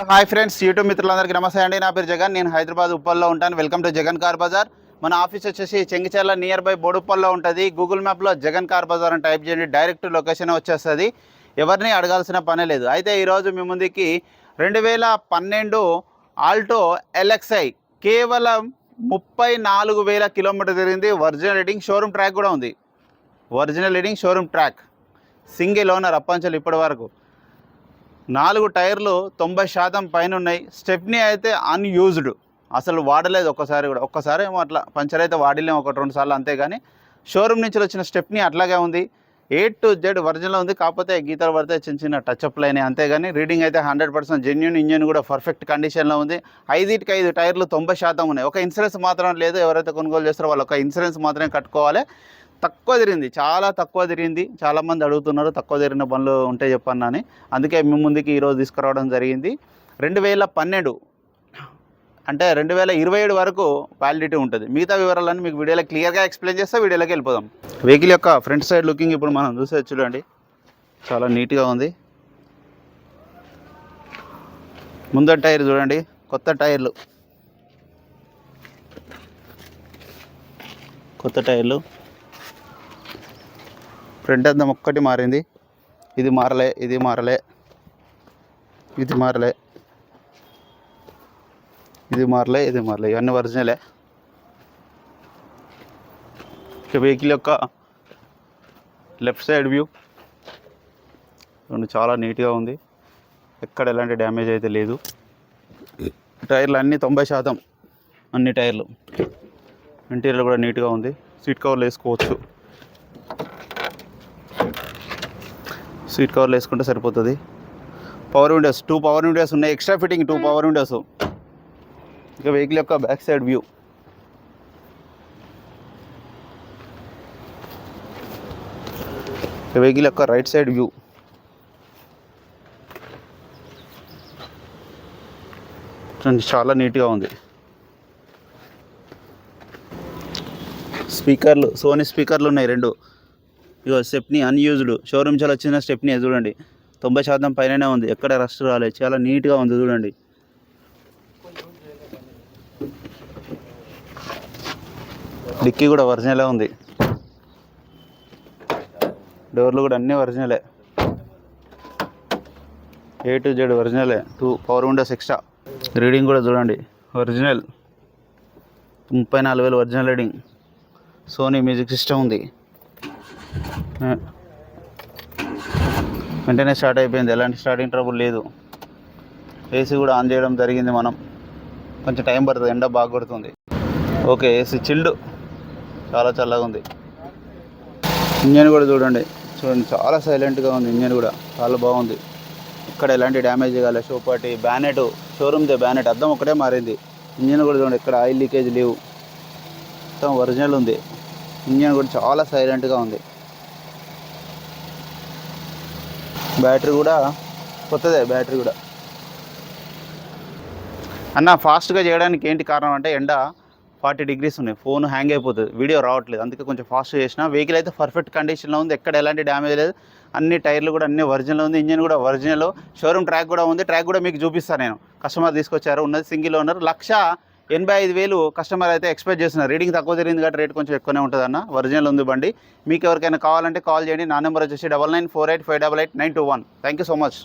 Hi friends, YouTube మిత్రులందరికీ నమస్తే అండి. నా పేరు జగన్. నేను హైదరాబాద్ ఉప్పల్లో ఉంటాను. Welcome to Jagan car bazaar. మన ఆఫీస్ వచ్చేసి చెంగిచెర్ల నియర్ బై బోడుప్పల్లో ఉంటుంది. గూగుల్ మ్యాప్లో జగన్ కార్ బజార్ అని టైప్ చేయండి, డైరెక్ట్ లొకేషన్ వచ్చేస్తుంది. ఎవరిని అడగాల్సిన పనే లేదు. అయితే ఈరోజు మీ ముందుకి 2012 ఆల్టో ఎల్ఎక్స్ఐ కేవలం 34,000 కిలోమీటర్ తిరిగింది. ఒరిజినల్ రీడింగ్, షోరూమ్ ట్రాక్ కూడా ఉంది. Original reading, showroom track, single owner అప్పంచలు ఇప్పటి వరకు. 4 టైర్లు 90% పైన ఉన్నాయి. స్టెప్నీ అయితే అన్యూజ్డ్, అసలు వాడలేదు ఒక్కసారి ఏమో అట్లా పంచర్ అయితే వాడిలేము, 1-2 సార్లు అంతేగాని షోరూమ్ నుంచి వచ్చిన స్టెప్నీ అట్లాగే ఉంది. A to Z ఒరిజినల్ ఉంది. కాకపోతే గీతలు పడితే చిన్న టచ్అప్లు అయినాయి అంతేగాని రీడింగ్ అయితే 100% జెన్యూన్. ఇంజన్ కూడా పర్ఫెక్ట్ కండిషన్లో ఉంది. 5 టైర్లు 90% ఉన్నాయి. ఒక ఇన్సూరెన్స్ మాత్రం లేదు. ఎవరైతే కొనుగోలు చేస్తారో వాళ్ళు ఒక ఇన్సూరెన్స్ మాత్రమే కట్టుకోవాలి. తక్కువ తిరిగింది, చాలా తక్కువ తిరిగింది. చాలామంది అడుగుతున్నారు తక్కువ తిరిగిన బండ్లు ఉంటే చెప్పండి అని. అందుకే మీ ముందుకి ఈరోజు తీసుకురావడం జరిగింది. 2012 అంటే 2027 వరకు వ్యాలిడిటీ ఉంటుంది. మిగతా వివరాలన్నీ మీకు వీడియోలో క్లియర్గా ఎక్స్ప్లెయిన్ చేస్తే వీడియోలోకి వెళ్ళిపోదాం. వెహికల్ యొక్క ఫ్రంట్ సైడ్ లుకింగ్ ఇప్పుడు మనం చూసే చూడండి, చాలా నీట్గా ఉంది. ముందర టైర్ చూడండి, కొత్త టైర్లు, ఫ్రంట్ అద్దం ఒక్కటి మారింది. ఇది మారలే, ఇది మారలే, ఇవన్నీ ఒరిజినలే. వెహికల్ యొక్క లెఫ్ట్ సైడ్ వ్యూ చాలా నీట్గా ఉంది. ఎక్కడ ఎలాంటి డ్యామేజ్ అయితే లేదు. టైర్లు అన్నీ 90%, అన్ని టైర్లు. ఇంటీరియర్ కూడా నీట్గా ఉంది. సీట్ కవర్లు వేసుకోవచ్చు. సీట్ కవర్లు వేసుకుంటే సరిపోతుంది. పవర్ విండోస్, 2 పవర్ విండోస్ ఉన్నాయి. Extra fitting 2 power Windows. ఇక వెహికల్ యొక్క బ్యాక్ సైడ్ వ్యూ, వెహికల్ యొక్క రైట్ సైడ్ వ్యూ. చాలా నీట్గా ఉంది. స్పీకర్లు, సోనీ స్పీకర్లు ఉన్నాయి 2. ఇగో స్టెప్నీ అన్యూజ్డ్, షోరూమ్ చాలా వచ్చిన స్టెప్నీ చూడండి, 90% పైననే ఉంది. ఎక్కడ రస్ట్ రాలేదు, చాలా నీట్గా ఉంది చూడండి. డిక్కీ కూడా ఒరిజినలే ఉంది. డోర్లు కూడా అన్నీ ఒరిజినలే. A to Z ఒరిజినలే. 2 పవర్ విండోస్ ఎక్స్ట్రా. రీడింగ్ కూడా చూడండి, original. 34,000 original reading. Sony music system ఉంది. వెంటనే స్టార్ట్ అయిపోయింది, ఎలాంటి స్టార్టింగ్ ట్రబుల్ లేదు. ఏసీ కూడా ఆన్ చేయడం జరిగింది. మనం కొంచెం టైం పడుతుంది, ఎండ బాగా కొడుతుంది. ఓకే, ఏసీ చిల్డ్, చాలా చల్లగా ఉంది. ఇంజన్ కూడా చూడండి, చాలా సైలెంట్గా ఉంది. ఇంజన్ కూడా చాలా బాగుంది. ఇక్కడ ఎలాంటి డ్యామేజ్ కాలేదు. షోపాటి బ్యానెట్, షోరూమ్దే బ్యానెట్, అద్దం ఒకటే మారింది. ఇంజన్ కూడా చూడండి, ఇక్కడ ఆయిల్ లీకేజ్ లేవు, మొత్తం ఒరిజినల్ ఉంది. ఇంజన్ కూడా చాలా సైలెంట్గా ఉంది. బ్యాటరీ కూడా కొత్తదే. బ్యాటరీ కూడా అన్న ఫాస్ట్గా చేయడానికి ఏంటి కారణం అంటే ఎండ 40 degrees ఉన్నాయి, ఫోన్ హ్యాంగ్ అయిపోతుంది, వీడియో రావట్లేదు. అందుకే కొంచెం ఫాస్ట్ చేసిన. వెహికల్ అయితే పర్ఫెక్ట్ కండిషన్లో ఉంది, ఎక్కడ ఎలాంటి డ్యామేజ్ లేదు. అన్ని టైర్లు కూడా అన్ని ఒరిజినల్ ఉంది. ఇంజన్ కూడా ఒరిజినల్. షోరూమ్ ట్రాక్ కూడా ఉంది. ట్రాక్ కూడా మీకు చూపిస్తాను నేను. కస్టమర్ తీసుకొచ్చారు, ఉన్నది సింగిల్ ఓనర్. 1,85,000 కస్టమర్ అయితే ఎక్స్పెక్ట్ చేస్తున్నారు. రీడింగ్ తక్కువ తిరిగింది కాబట్టి రేట్ కొంచెం ఎక్కువనే ఉంటుంది అన్న. ఒరిజినల్ ఉంది బండి. మీకు ఎవరికైనా కావాలంటే కాల్ చేయండి. నా నెంబర్ వచ్చేసి 9948588921. Thank you so much.